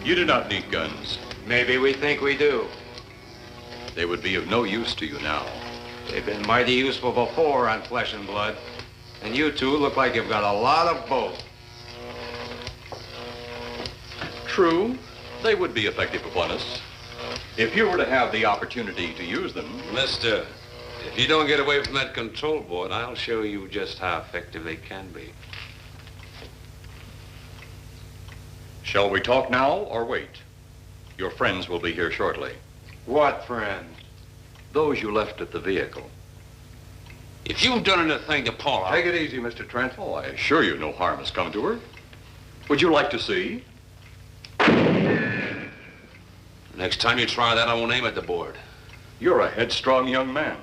You do not need guns. Maybe we think we do. They would be of no use to you now. They've been mighty useful before on flesh and blood. And you two look like you've got a lot of both. True. They would be effective upon us. If you were to have the opportunity to use them. Mister, if you don't get away from that control board, I'll show you just how effective they can be. Shall we talk now or wait? Your friends will be here shortly. What friends? Those you left at the vehicle. If you've done anything to Paula... Take it easy, Mr. Trent. Oh, I assure you no harm has come to her. Would you like to see? Next time you try that, I won't aim at the board. You're a headstrong young man.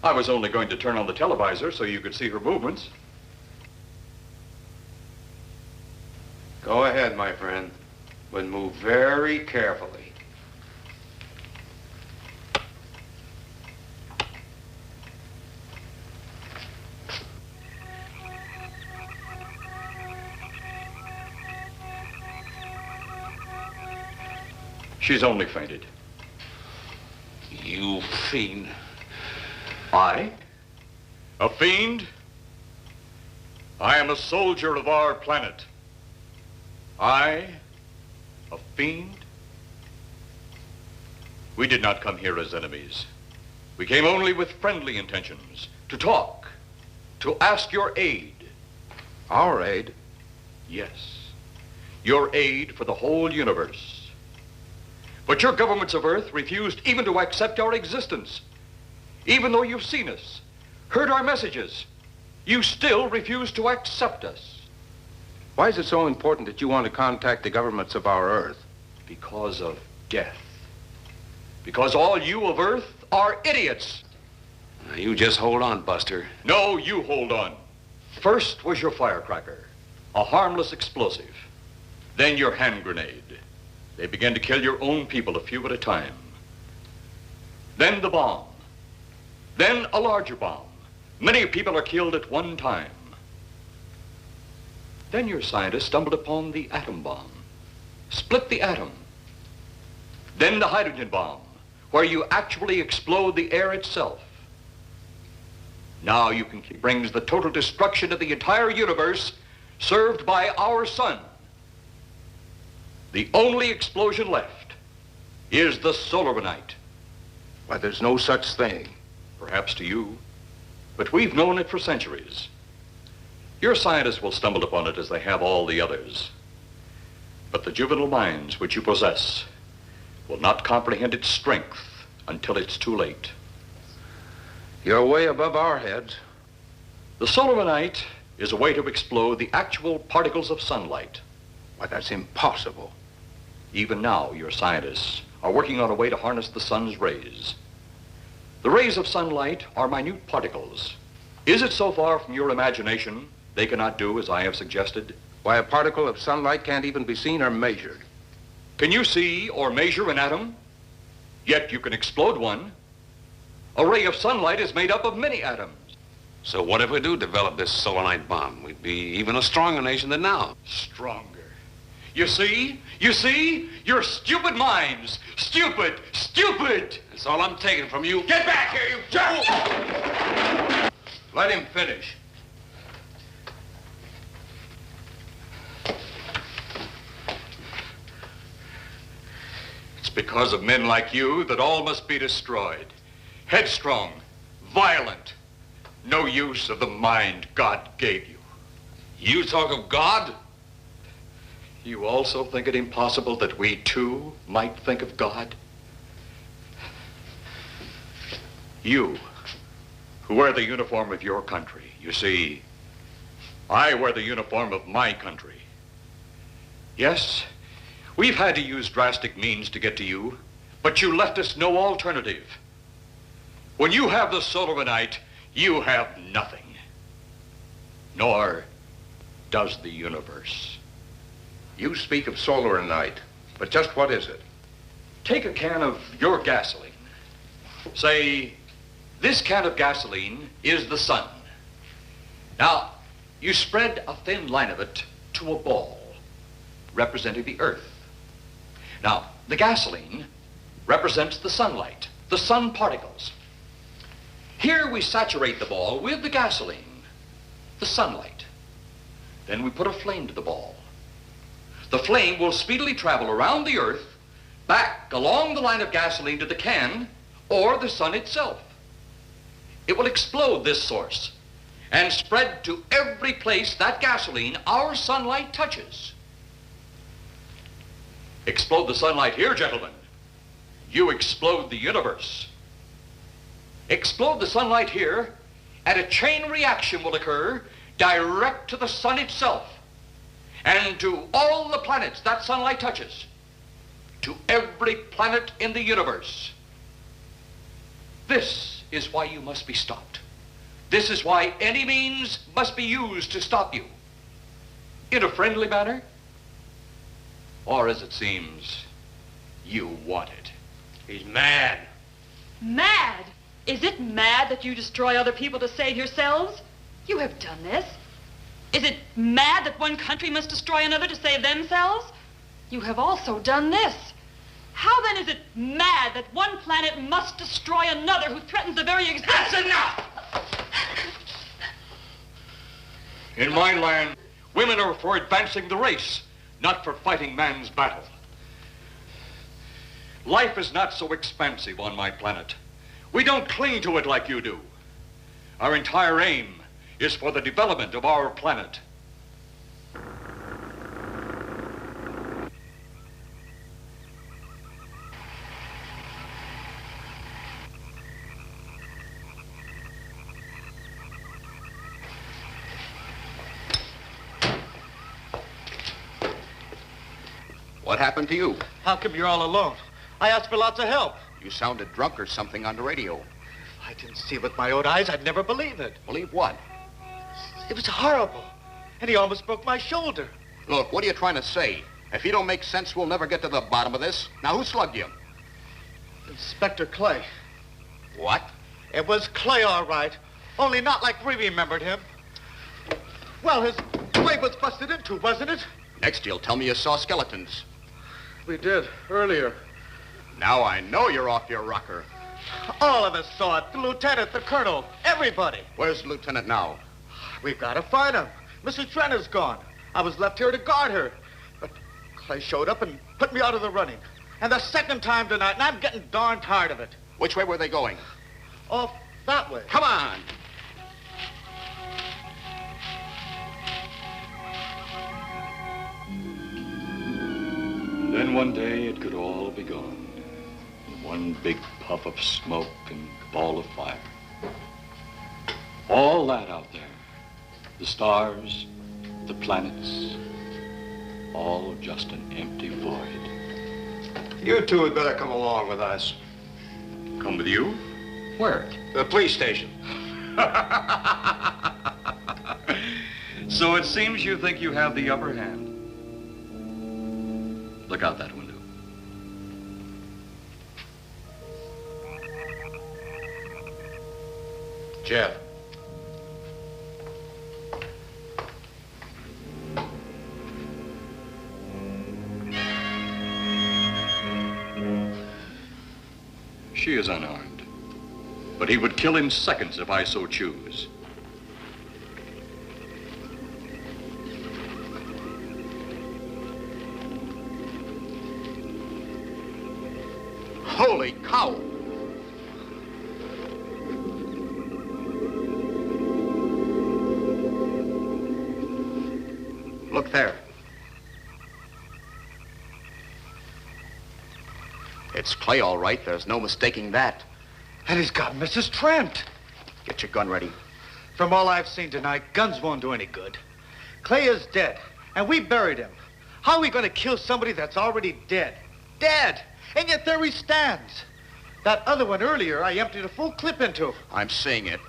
I was only going to turn on the televisor so you could see her movements. Go ahead, my friend, but move very carefully. She's only fainted. You fiend. I? A fiend? I am a soldier of our planet. I? A fiend? We did not come here as enemies. We came only with friendly intentions, to talk, to ask your aid. Our aid? Yes, your aid for the whole universe. But your governments of Earth refused even to accept our existence. Even though you've seen us, heard our messages, you still refuse to accept us. Why is it so important that you want to contact the governments of our Earth? Because of death. Because all you of Earth are idiots. Now, you just hold on, Buster. No, you hold on. First was your firecracker, a harmless explosive. Then your hand grenade. They began to kill your own people a few at a time. Then the bomb. Then a larger bomb. Many people are killed at one time. Then your scientists stumbled upon the atom bomb. split the atom. Then the hydrogen bomb, where you actually explode the air itself. Now you can brings the total destruction of the entire universe served by our sun. The only explosion left is the solar night. Why, there's no such thing. Perhaps to you, but we've known it for centuries. Your scientists will stumble upon it as they have all the others. But the juvenile minds which you possess will not comprehend its strength until it's too late. You're way above our heads. The solar night is a way to explode the actual particles of sunlight. Why, that's impossible. Even now, your scientists are working on a way to harness the sun's rays. The rays of sunlight are minute particles. Is it so far from your imagination they cannot do as I have suggested? Why, a particle of sunlight can't even be seen or measured. Can you see or measure an atom? Yet you can explode one. A ray of sunlight is made up of many atoms. So what if we do develop this solar night bomb? We'd be even a stronger nation than now. Stronger. You see? You see? Your stupid minds. Stupid. Stupid. That's all I'm taking from you. Get back here, you jerk! Let him finish. It's because of men like you that all must be destroyed. Headstrong, violent, no use of the mind God gave you. You talk of God? You also think it impossible that we too might think of God? You, who wear the uniform of your country, you see, I wear the uniform of my country. Yes, we've had to use drastic means to get to you, but you left us no alternative. When you have the solar night, you have nothing. Nor does the universe. You speak of solar night, but just what is it? Take a can of your gasoline. Say, this can of gasoline is the sun. Now, you spread a thin line of it to a ball, representing the earth. Now, the gasoline represents the sunlight, the sun particles. Here we saturate the ball with the gasoline, the sunlight. Then we put a flame to the ball. The flame will speedily travel around the earth, back along the line of gasoline to the can, or the sun itself. It will explode this source and spread to every place that gasoline, our sunlight, touches. Explode the sunlight here, gentlemen. You explode the universe. Explode the sunlight here, and a chain reaction will occur direct to the sun itself and to all the planets that sunlight touches, to every planet in the universe. This is why you must be stopped. This is why any means must be used to stop you. In a friendly manner, or as it seems, you want it. He's mad. Mad? Is it mad that you destroy other people to save yourselves? You have done this. Is it mad that one country must destroy another to save themselves? You have also done this. How then is it mad that one planet must destroy another who threatens the very existence? That's enough! In my land, women are for advancing the race, not for fighting man's battle. Life is not so expansive on my planet. We don't cling to it like you do. Our entire aim is for the development of our planet. What happened to you? How come you're all alone? I asked for lots of help. You sounded drunk or something on the radio. If I didn't see it with my own eyes, I'd never believe it. Believe what? It was horrible. And he almost broke my shoulder. Look, what are you trying to say? If you don't make sense, we'll never get to the bottom of this. Now, who slugged you? Inspector Clay. What? It was Clay, all right. Only not like we remembered him. Well, his leg was busted into, wasn't it? Next, you'll tell me you saw skeletons. We did, earlier. Now I know you're off your rocker. All of us saw it. The lieutenant, the colonel, everybody. Where's the lieutenant now? We've got to find him. Mrs. Trent is gone. I was left here to guard her. But Clay showed up and put me out of the running. And the second time tonight, and I'm getting darn tired of it. Which way were they going? Off that way. Come on. And then one day it could all be gone. In one big puff of smoke and ball of fire. All that out there. The stars, the planets, all just an empty void. You two had better come along with us. Come with you? Where? The police station. So it seems you think you have the upper hand. Look out that window. Jeff. She is unarmed, but he would kill in seconds if I so choose. Holy cow! Look there. It's Clay, all right. There's no mistaking that. And he's got Mrs. Trent. Get your gun ready. From all I've seen tonight, guns won't do any good. Clay is dead, and we buried him. How are we going to kill somebody that's already dead? Dead! And yet there he stands. That other one earlier, I emptied a full clip into. I'm seeing it.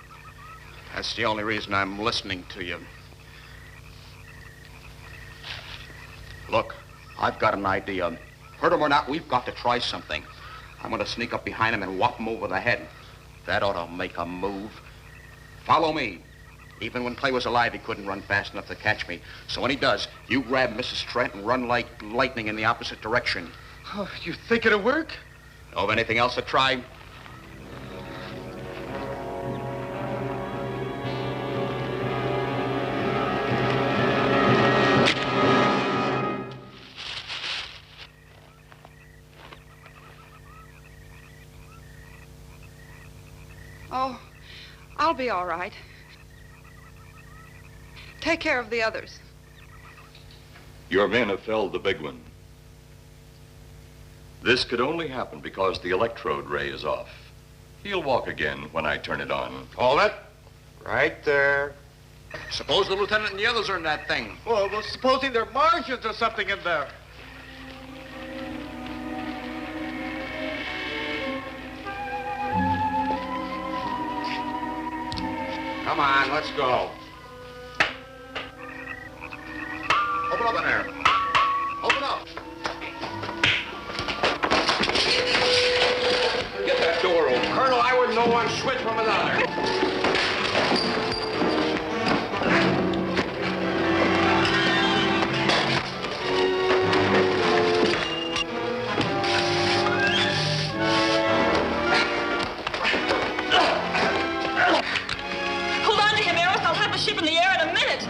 That's the only reason I'm listening to you. Look, I've got an idea. Hurt him or not, we've got to try something. I'm going to sneak up behind him and whop him over the head. That ought to make a move. Follow me. Even when Clay was alive, he couldn't run fast enough to catch me. So when he does, you grab Mrs. Trent and run like lightning in the opposite direction. Oh, you think it'll work? Know of anything else to try? Oh, I'll be all right. Take care of the others. Your men have felled the big one. This could only happen because the electrode ray is off. He'll walk again when I turn it on. Hold it. Right there. Suppose the lieutenant and the others are in that thing. Well, supposing there are Martians or something in there. Come on, let's go. Open up in there. Open up. Get that door open. Colonel, I wouldn't know one switch from another. Hold on to him, Eros. I'll have the ship in the air in a minute.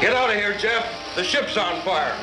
Get out of here, Jeff. The ship's on fire.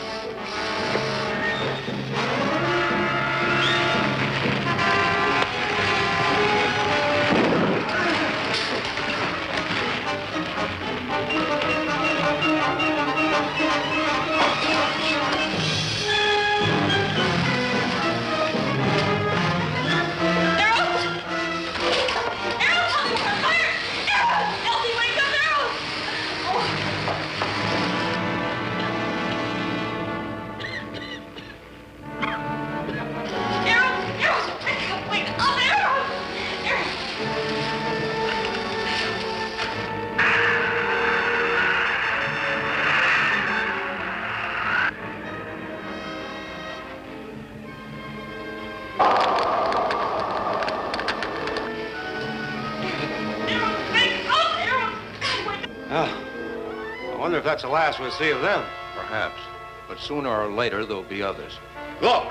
wonder if that's the last we'll see of them. Perhaps. But sooner or later, there'll be others. Look!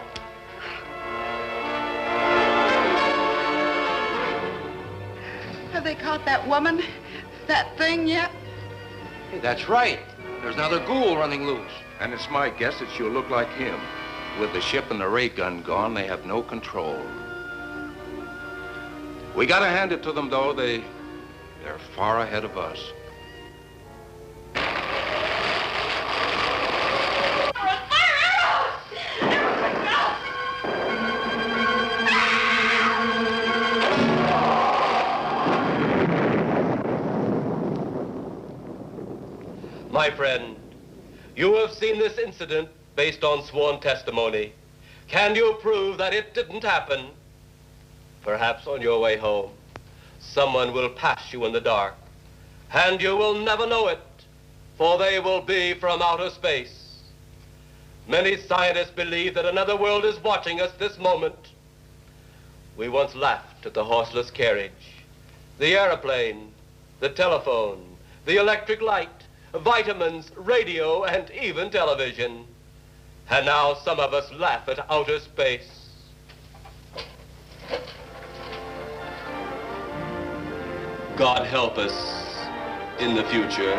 Have they caught that woman? That thing yet? Hey, that's right. There's another ghoul running loose. And it's my guess that she'll look like him. With the ship and the ray gun gone, they have no control. We gotta hand it to them, though. They're far ahead of us. My friend, you have seen this incident based on sworn testimony. Can you prove that it didn't happen? Perhaps on your way home, someone will pass you in the dark, and you will never know it, for they will be from outer space. Many scientists believe that another world is watching us this moment. We once laughed at the horseless carriage, the airplane, the telephone, the electric light, vitamins, radio, and even television. And now some of us laugh at outer space. God help us in the future.